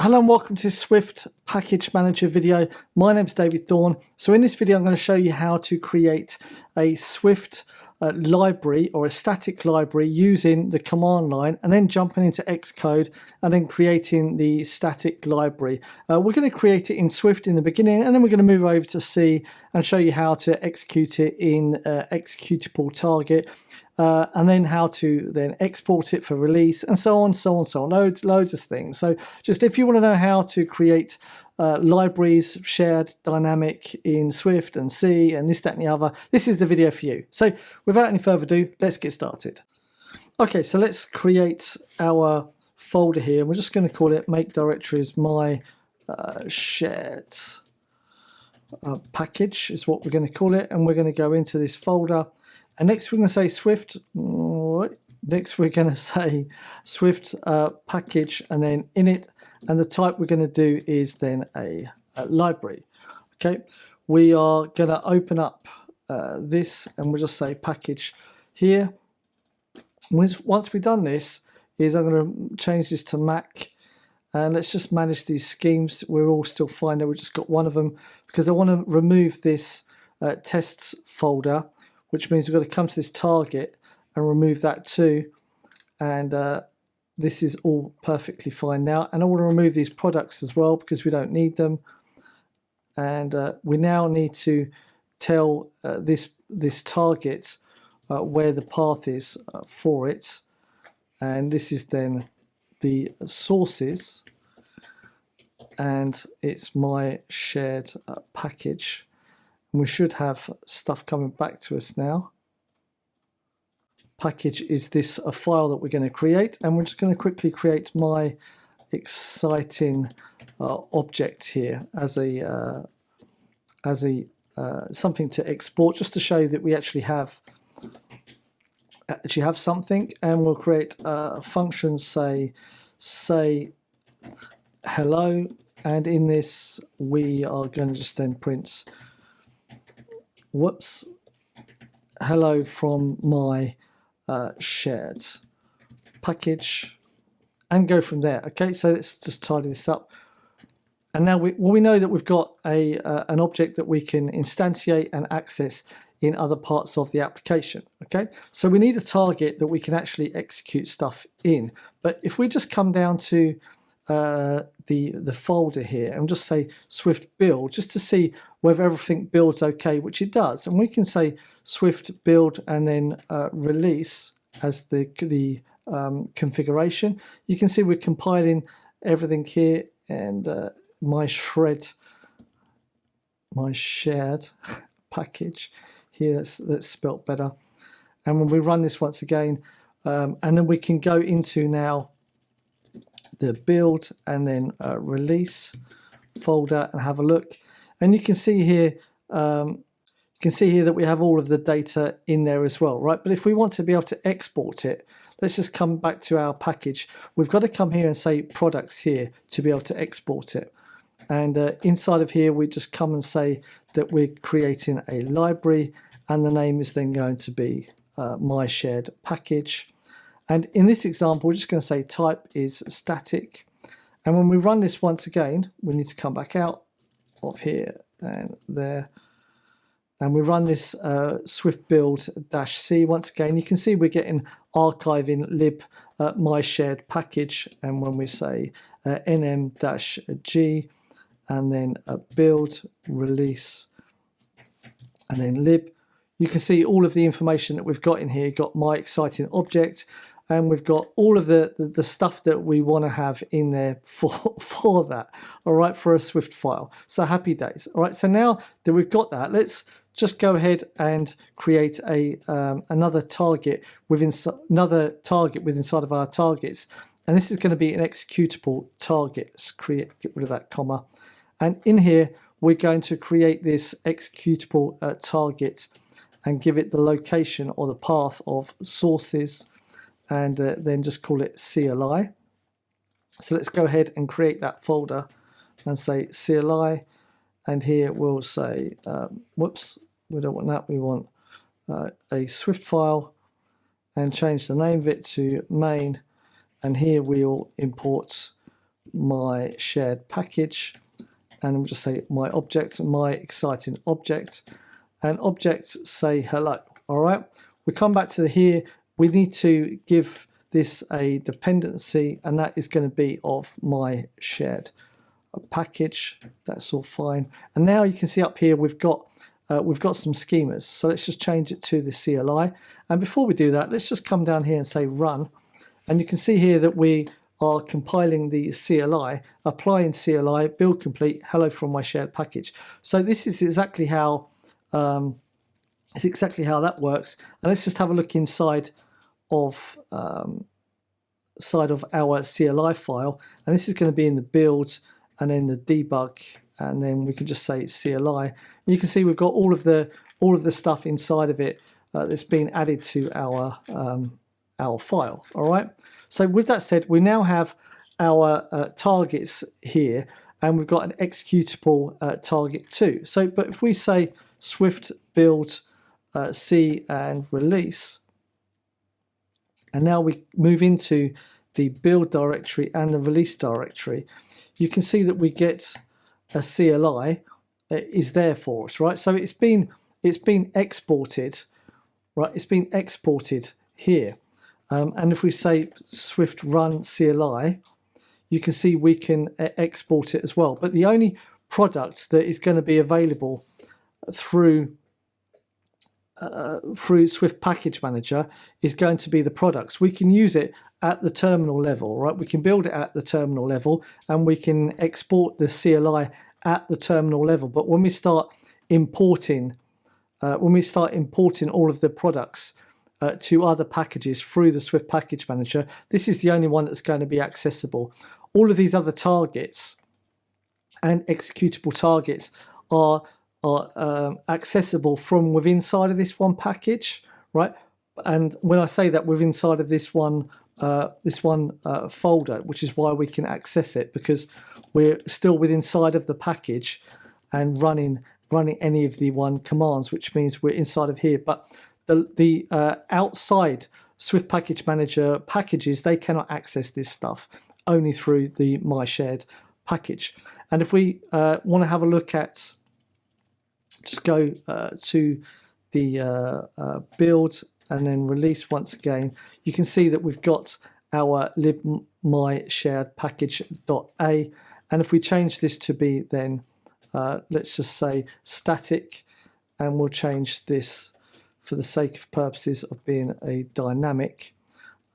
Hello and welcome to this Swift Package Manager video. My name is David Thorne. So in this video I'm going to show you how to create a Swift library or a static library using the command line and then jumping into Xcode and then creating the static library. We're going to create it in Swift in the beginning and then we're going to move over to C and show you how to execute it in executable target. And then how to then export it for release and so on, loads of things. So just if you want to know how to create libraries, shared, dynamic in Swift and C and this, that and the other, this is the video for you. So without any further ado, let's get started. Okay, so let's create our folder here. We're just going to call it make directories my shared package is what we're going to call it. And we're going to go into this folder. And next we're going to say Swift, next we're going to say Swift package and then init, and the type we're going to do is then a library. Okay, we are going to open up this and we'll just say package here. Once we've done this, I'm going to change this to Mac and let's just manage these schemes. We're all still fine there, we've just got one of them because I want to remove this tests folder, which means we've got to come to this target and remove that too. And this is all perfectly fine now. And I want to remove these products as well because we don't need them. And we now need to tell this target where the path is for it. And this is then the sources. And it's my shared package. And we should have stuff coming back to us now. Package is this a file that we're going to create, and we're just going to quickly create my exciting object here as a something to export, just to show you that we actually have something. And we'll create a function, say hello, and in this we are going to just then print hello from my shared package and go from there. Okay, so let's just tidy this up. And now we know that we've got an object that we can instantiate and access in other parts of the application. Okay, so we need a target that we can actually execute stuff in. But if we just come down to the folder here and just say Swift build, just to see whether everything builds okay, which it does, and we can say Swift build and then release as the configuration. You can see we're compiling everything here, and my shared package here, that's spelt better. And when we run this once again, and then we can go into now the build and then release folder and have a look, and you can see here that we have all of the data in there as well, right? But if we want to be able to export it, let's just come back to our package. We've got to come here and say products here to be able to export it. And inside of here, we just come and say that we're creating a library, and the name is then going to be my shared package. And in this example, we're just going to say type is static. And when we run this once again, we need to come back out of here and there. And we run this Swift build -C once again. You can see we're getting archiving lib my shared package. And when we say nm-g and then build release and then lib, you can see all of the information that we've got in here. You've got my exciting object, and we've got all of the stuff that we want to have in there for that, all right, for a Swift file. So happy days. All right, so now that we've got that, let's just go ahead and create another target within inside of our targets. And this is going to be an executable target. Let's get rid of that comma. And in here, we're going to create this executable target and give it the location or the path of sources, and then just call it CLI. So let's go ahead and create that folder and say CLI, and here we'll say, whoops, we don't want that, we want a Swift file, and change the name of it to main, and here we'll import my shared package, and we'll just say my object, my exciting object, and object say hello. All right, we come back to here. We need to give this a dependency, and that is going to be of my shared package. That's all fine. And now you can see up here we've got some schemas. So let's just change it to the CLI. And before we do that, let's just come down here and say run. And you can see here that we are compiling the CLI, applying CLI, build complete, hello from my shared package. So this is exactly how that works. And let's just have a look inside of our CLI file. And this is going to be in the build and then the debug, and then we can just say CLI. And you can see we've got all of the stuff inside of it that's been added to our file. All right. So with that said, we now have our targets here, and we've got an executable target too. So, but if we say Swift build C and release, and now we move into the build directory and the release directory, you can see that we get a CLI is there for us, right? So it's been exported, right? It's been exported here, and if we say Swift run CLI, you can see we can export it as well. But the only product that is going to be available through Swift Package Manager is going to be the products. We can use it at the terminal level, right? We can build it at the terminal level, and we can export the CLI at the terminal level. But when we start importing, all of the products to other packages through the Swift Package Manager, this is the only one that's going to be accessible. All of these other targets and executable targets are accessible from within inside of this one package, right? And when I say that within inside of this one folder, which is why we can access it, because we're still within inside of the package and running any of the one commands, which means we're inside of here. But the outside Swift Package Manager packages, they cannot access this stuff, only through the my shared package. And if we want to have a look at, just go to the build and then release once again, you can see that we've got our libmysharedpackage.a, and if we change this to be then let's just say static, and we'll change this for the sake of purposes of being a dynamic,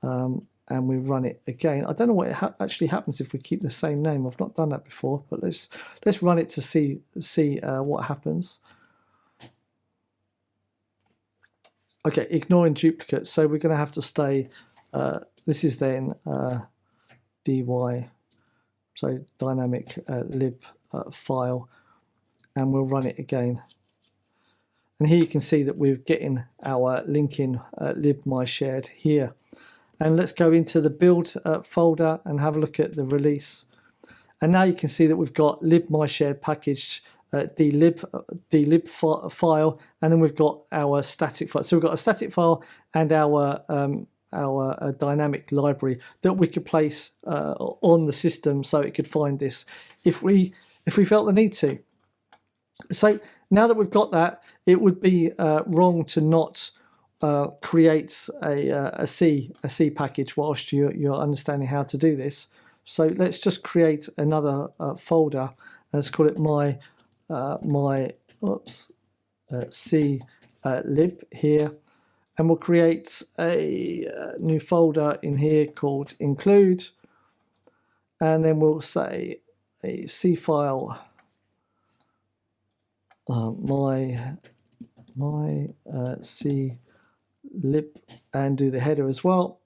and we run it again. I don't know what actually happens if we keep the same name. I've not done that before, but let's run it to see what happens. Okay, ignoring duplicates. So we're going to have to stay. This is then dy, so dynamic lib file, and we'll run it again. And here you can see that we're getting our linking libmyshared here. And let's go into the build folder and have a look at the release. And now you can see that we've got libmyshared package, the lib file, and then we've got our static file. So we've got a static file and our dynamic library that we could place on the system so it could find this if we felt the need to. So now that we've got that, it would be wrong to not create a C package whilst you're understanding how to do this. So let's just create another folder, and let's call it C lib here, and we'll create a new folder in here called include, and then we'll say a C file my C lib, and do the header as well,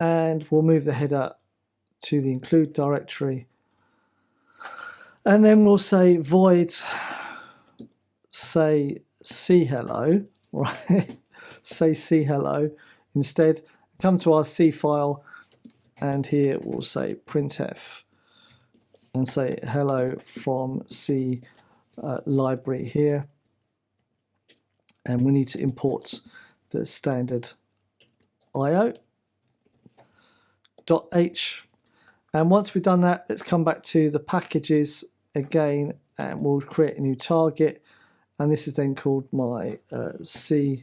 and we'll move the header to the include directory, and then we'll say void say C hello, right? Say C hello instead. Come to our C file, and here we'll say printf and say hello from C library here, and we need to import the standard io.h, And once we've done that, let's come back to the packages again, and we'll create a new target. And this is then called my C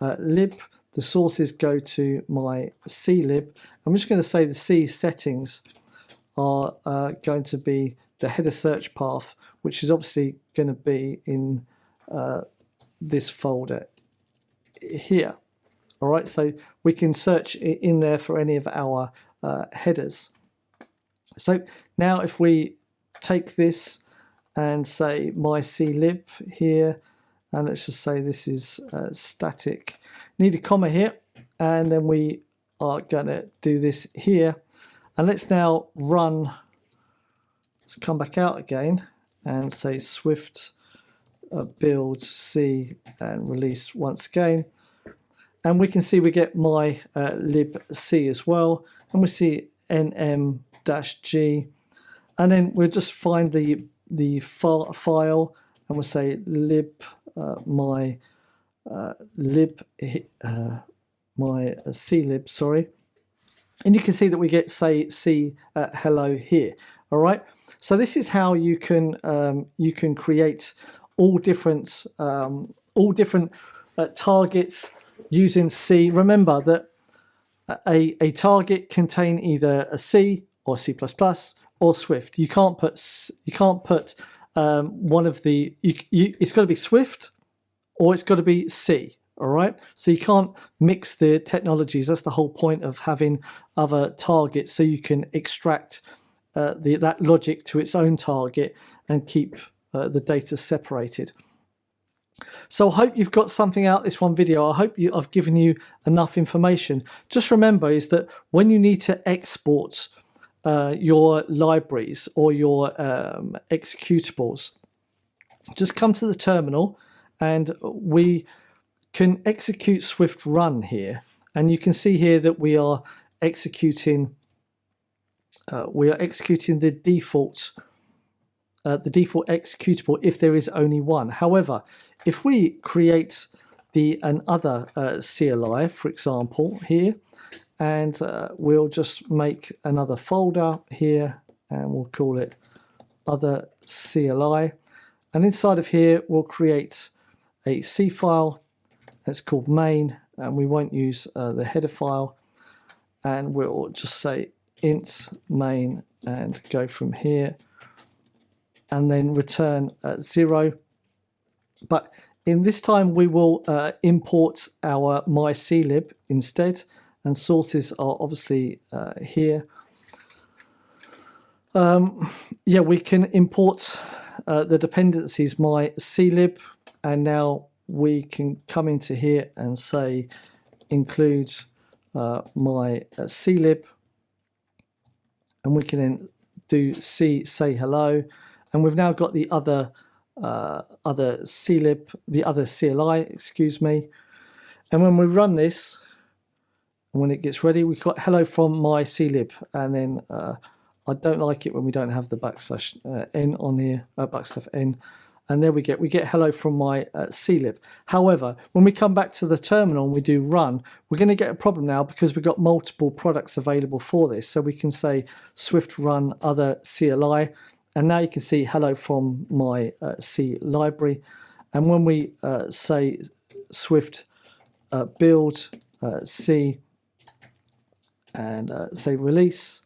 lib. The sources go to my C lib. I'm just going to say the C settings are going to be the header search path, which is obviously going to be in this folder here. All right, so we can search in there for any of our headers. So now if we take this and say my clib here, and let's just say this is static, need a comma here, and then we are going to do this here. And let's now run, let's come back out again and say Swift build C and release once again. And we can see we get my libc as well. And we see nm-g. And then we'll just find the file and we'll say lib my clib, sorry. And you can see that we get say C hello here. All right. So this is how you can create all different targets using C. Remember that a target contain either a C or C++ or Swift. You can't put one of the. It's got to be Swift or it's got to be C. All right, so you can't mix the technologies. That's the whole point of having other targets, so you can extract that logic to its own target and keep the data separated. So I hope you've got something out of this one video. I hope I've given you enough information. Just remember is that when you need to export your libraries or your executables, just come to the terminal and we can execute Swift run here, and you can see here that we are executing the default executable if there is only one. However, if we create another CLI, for example, here, and we'll just make another folder here, and we'll call it other CLI, and inside of here we'll create a C file. It's called main, and we won't use the header file, and we'll just say int main and go from here and then return 0. But in this time we will import our my clib instead, and sources are obviously here. Yeah, we can import the dependencies my clib, and now we can come into here and say include my clib, and we can then do C say hello, and we've now got the other clib, the other CLI, excuse me. And when we run this, and when it gets ready, we've got hello from my clib, and then I don't like it when we don't have the backslash n on here, backslash n. And there we get hello from my clib. However, when we come back to the terminal and we do run, we're going to get a problem now because we've got multiple products available for this. So we can say Swift run other CLI, and now you can see hello from my C library. And when we say Swift build C and say release,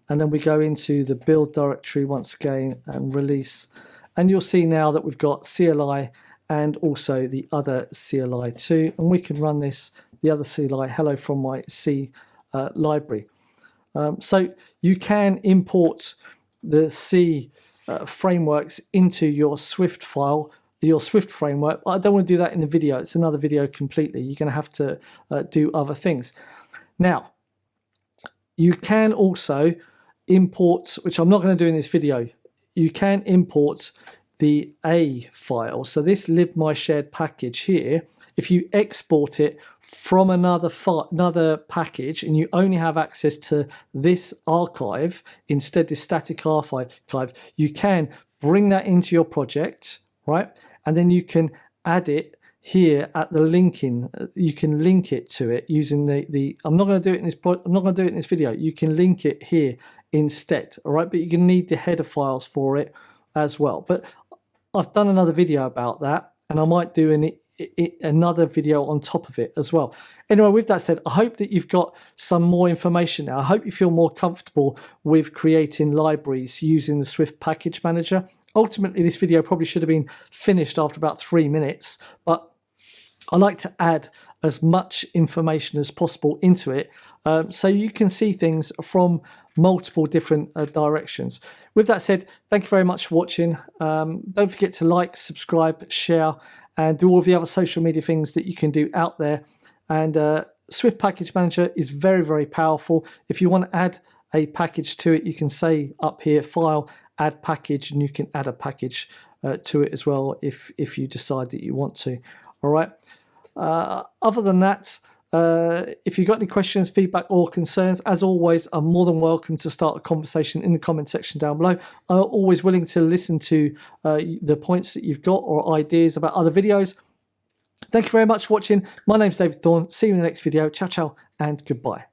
and then we go into the build directory once again and release. And you'll see now that we've got CLI and also the other CLI too. And we can run this, the other CLI, hello from my C library. So you can import the C frameworks into your Swift file, your Swift framework. I don't want to do that in a video. It's another video completely. You're going to have to do other things. Now, you can also import, which I'm not going to do in this video, you can import the A file. So this lib my shared package here, if you export it from another package and you only have access to this archive, instead this static archive, you can bring that into your project, right? And then you can add it here at the linking. You can link it to it using the I'm not going to do it in this I'm not going to do it in this video. You can link it here instead. All right, but you're going to need the header files for it as well. But I've done another video about that, and I might do another video on top of it as well. Anyway, with that said, I hope that you've got some more information now. I hope you feel more comfortable with creating libraries using the Swift Package Manager. Ultimately, this video probably should have been finished after about 3 minutes, but I like to add as much information as possible into it so you can see things from multiple different directions. With that said, thank you very much for watching. Don't forget to like, subscribe, share, and do all of the other social media things that you can do out there. And Swift Package Manager is very, very powerful. If you want to add a package to it, you can say up here, File, Add Package, and you can add a package to it as well if you decide that you want to. All right. Other than that, if you've got any questions, feedback, or concerns, as always, I'm more than welcome to start a conversation in the comment section down below. I'm always willing to listen to the points that you've got or ideas about other videos. Thank you very much for watching. My name's David Thorne. See you in the next video. Ciao, ciao, and goodbye.